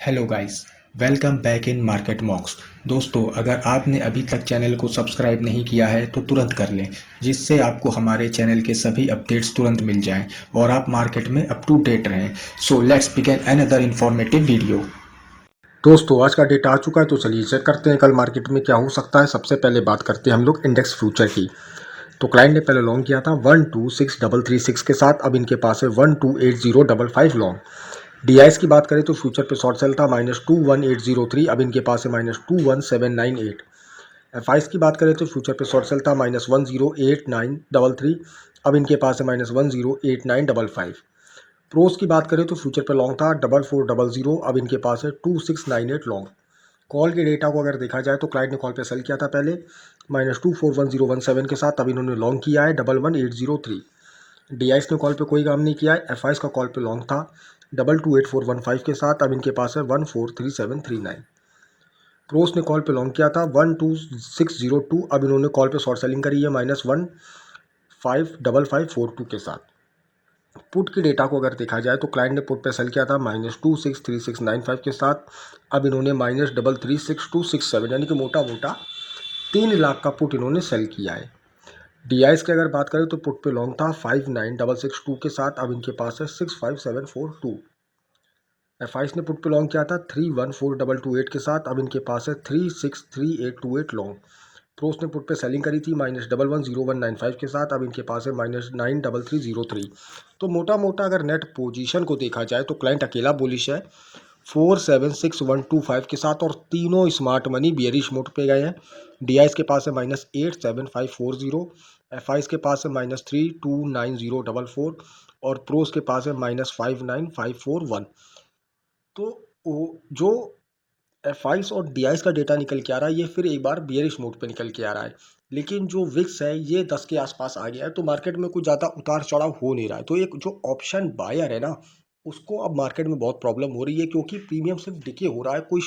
Hello guys, welcome back in market मॉक्स। दोस्तों, अगर आपने अभी तक चैनल को सब्सक्राइब नहीं किया है तो तुरंत कर लें, जिससे आपको हमारे चैनल के सभी अपडेट्स तुरंत मिल जाएं और आप मार्केट में अप टू डेट रहें। So let's begin another informative video. दोस्तों आज का डेटा आ चुका है तो चलिए चेक करते हैं कल मार्केट में क्या हो सकता है। सबसे पहले बात करते हैं हम लोग इंडेक्स फ्यूचर की। तो क्लाइंट ने पहले लॉन्ग किया था 126,336 के साथ, अब इनके पास है 128055 लॉन्ग। डीआईएस की बात करें तो फ्यूचर पे शॉर्ट सेल था -21803, अब इनके पास है -21798। एफआईस की बात करें तो फ्यूचर पे शॉर्ट सेल था -108933, अब इनके पास है -108955। प्रोस की बात करें तो फ्यूचर पे लॉन्ग था 4400, अब इनके पास है 2698 लॉन्ग। कॉल के डेटा को अगर देखा जाए तो क्लाइंट ने कॉल पे सेल किया था पहले -241017 के साथ, अब इन्होंने लॉन्ग किया है 11803। डीआईएस ने कॉल पे कोई काम नहीं किया है। एफआईस का कॉल पे लॉन्ग था 228415 के साथ, अब इनके पास है 143739। प्रोस ने कॉल पे लॉन्ग किया था 12602, अब इन्होंने कॉल पे शॉर्ट सेलिंग करी है -155542 के साथ। पुट की डेटा को अगर देखा जाए तो क्लाइंट ने पुट पे सेल किया था -263695 के साथ, अब इन्होंने -336267 यानी कि मोटा मोटा 3 लाख का पुट इन्होंने सेल किया है। डीआईएस की अगर बात करें तो पुट पे लॉन्ग था 59662 के साथ, अब इनके पास है 65742। एफआईस ने पुट पे लॉन्ग किया था 314228 के साथ, अब इनके पास है 363828 लॉन्ग। प्रोस ने पुट पे सेलिंग करी थी -110195 के साथ, अब इनके पास है -93303। तो मोटा मोटा अगर नेट पोजीशन को देखा जाए तो क्लाइंट अकेला बुलिश है 476125 के साथ, और तीनों स्मार्ट मनी बियरिश मोड पे गए हैं। डीआईएस के पास है -87540, एफआईस के पास है -329044 और प्रोस के पास है -59541। तो जो एफआईस और डीआईएस का डेटा निकल के आ रहा है ये फिर एक बार बियरिश मोड पे निकल के आ रहा है, लेकिन जो विक्स है ये 10 के आसपास आ गया है, तो मार्केट में कुछ ज़्यादा उतार चढ़ाव हो नहीं रहा है। तो एक जो ऑप्शन बायर है ना, उसको अब मार्केट में बहुत प्रॉब्लम हो रही है, क्योंकि प्रीमियम सिर्फ डिके हो रहा है, कोई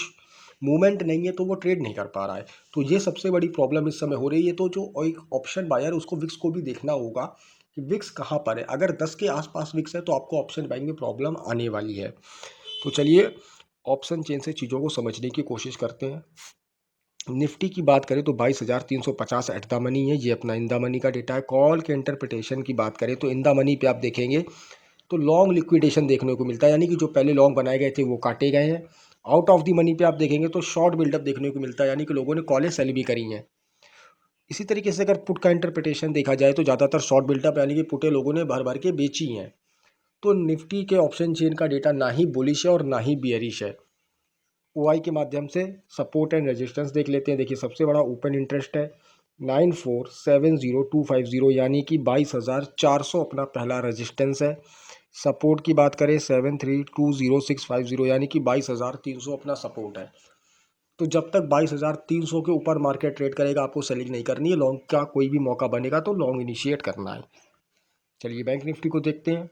मूवमेंट नहीं है, तो वो ट्रेड नहीं कर पा रहा है। तो ये सबसे बड़ी प्रॉब्लम इस समय हो रही है। तो जो एक ऑप्शन बायर है उसको विक्स को भी देखना होगा कि विक्स कहाँ पर है। अगर 10 के आसपास विक्स है तो आपको ऑप्शन बाइंग में प्रॉब्लम आने वाली है। तो चलिए ऑप्शन चेन से चीज़ों को समझने की कोशिश करते हैं। निफ्टी की बात करें तो 22,350 एट द मनी है, ये अपना इन द मनी का डेटा है। कॉल के इंटरप्रिटेशन की बात करें तो इन द मनी पे आप देखेंगे तो लॉन्ग लिक्विडेशन देखने को मिलता है, यानी कि जो पहले लॉन्ग बनाए गए थे वो काटे गए हैं। आउट ऑफ द मनी पे आप देखेंगे तो शॉर्ट बिल्डअप देखने को मिलता है, यानी कि लोगों ने कॉलेज सेल भी करी हैं। इसी तरीके से अगर पुट का इंटरप्रिटेशन देखा जाए तो ज़्यादातर शॉर्ट बिल्डअप यानी कि पुटे लोगों ने भर भर के बेची हैं। तो निफ्टी के ऑप्शन चेन का डेटा ना ही बुलिश है और ना ही बियरिश है। ओआई के माध्यम से सपोर्ट एंड रेजिस्टेंस देख लेते हैं। देखिए सबसे बड़ा ओपन इंटरेस्ट है 9470,250, यानी कि 22,400 अपना पहला रेजिस्टेंस है। सपोर्ट की बात करें 7320,650, यानी कि 22,300 अपना सपोर्ट है। तो जब तक 22,300 के ऊपर मार्केट ट्रेड करेगा आपको सेलिंग नहीं करनी है। लॉन्ग का कोई भी मौका बनेगा तो लॉन्ग इनिशिएट करना है। चलिए बैंक निफ्टी को देखते हैं।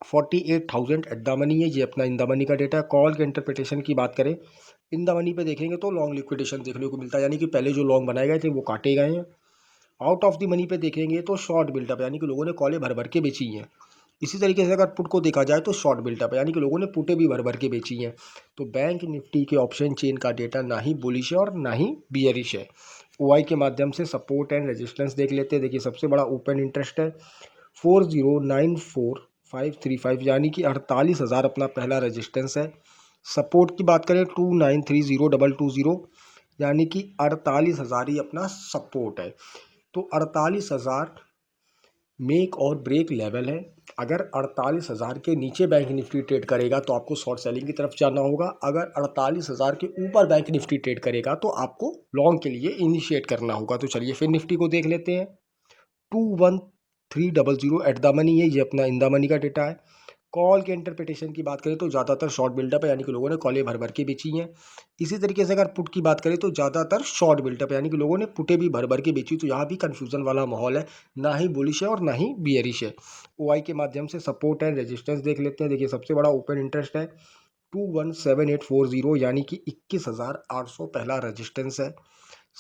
48,000 एट द मनी है, ये अपना इन द मनी का डेटा है। कॉल के इंटरप्रिटेशन की बात करें इन द मनी पे देखेंगे तो लॉन्ग लिक्विडेशन देखने को मिलता है, यानी कि पहले जो लॉन्ग बनाए गए थे वो काटे गए हैं। आउट ऑफ द मनी पे देखेंगे तो शॉर्ट बिल्टअप, यानी कि लोगों ने कॉलें भर भर के बेची हैं। इसी तरीके से अगर पुट को देखा जाए तो शॉर्ट बिल्टअप है, यानी कि लोगों ने पुटे भी भर भर के बेची हैं। तो बैंक निफ्टी के ऑप्शन चेन का डेटा ना ही बुलिश है और ना ही बियरिश है। ओआई के माध्यम से सपोर्ट एंड रेजिस्टेंस देख लेते हैं। देखिए सबसे बड़ा ओपन इंटरेस्ट है 4094,535, यानी कि 48,000 अपना पहला रेजिस्टेंस है। सपोर्ट की बात करें 2930,220, यानी कि 48,000 ही अपना सपोर्ट है। तो 48,000 मेक और ब्रेक लेवल है। अगर 48,000 के नीचे बैंक निफ्टी ट्रेड करेगा तो आपको शॉर्ट सेलिंग की तरफ जाना होगा। अगर 48,000 के ऊपर बैंक निफ्टी ट्रेड करेगा तो आपको लॉन्ग के लिए इनिशिएट करना होगा। तो चलिए फिर निफ्टी को देख लेते हैं। 21,300 एट द मनी है, ये अपना इन द मनी का डेटा है। कॉल के इंटरप्रिटेशन की बात करें तो ज़्यादातर शॉर्ट बिल्डअप है, यानी कि लोगों ने कॉलें भर भर के बेची हैं। इसी तरीके से अगर पुट की बात करें तो ज़्यादातर शॉर्ट बिल्डअप है, यानी कि लोगों ने पुटे भी भर भर के बेची। तो यहाँ भी कन्फ्यूजन वाला माहौल है, ना ही बुलिश है और ना ही बियरिश है। ओआई के माध्यम से सपोर्ट एंड रेजिस्टेंस देख लेते हैं। देखिए सबसे बड़ा ओपन इंटरेस्ट है 217840, यानी कि 21,800 पहला रेजिस्टेंस है।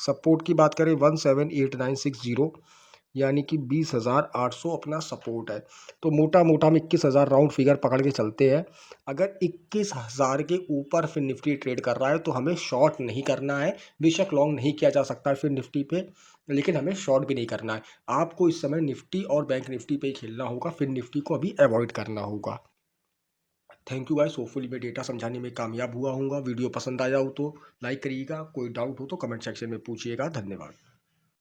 सपोर्ट की बात करें 178960, यानी कि 20,800 अपना सपोर्ट है। तो मोटा मोटा हम 21,000 राउंड फिगर पकड़ के चलते हैं। अगर 21,000 के ऊपर फिर निफ्टी ट्रेड कर रहा है तो हमें शॉर्ट नहीं करना है। बेशक लॉन्ग नहीं किया जा सकता है फिर निफ्टी पे, लेकिन हमें शॉर्ट भी नहीं करना है। आपको इस समय निफ्टी और बैंक निफ्टी पे ही खेलना होगा, फिर निफ्टी को अभी अवॉइड करना होगा। थैंक यू गाइस, होपफुली मैं डेटा समझाने में कामयाब हुआ हूँगा। वीडियो पसंद आया हो तो लाइक करिएगा, कोई डाउट हो तो कमेंट सेक्शन में पूछिएगा। धन्यवाद।